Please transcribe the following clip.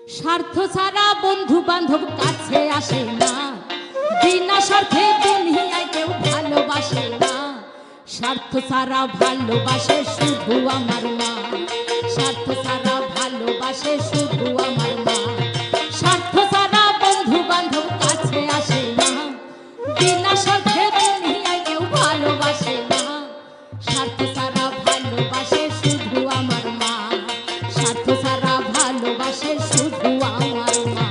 স্বার্থ ছাড়া বন্ধু বান্ধব কাছে আসে না, বিনা স্বার্থে দুনিয়ায় কেউ ভালোবাসে না। স্বার্থ ছাড়া ভালোবাসে শুধু আমার মা, স্বার্থ ছাড়া ভালোবাসে শুধু আমার মা। স্বার্থ ছাড়া বন্ধু বান্ধব কাছে আসে না, বিনা স্বার্থে দুনিয়ায় কেউ ভালোবাসে না। স্বার্থ ছাড়া ভালোবাসে শুধু আমার মা, স্বার্থ ছাড়া ভালোবাসে শুধু আমার মা।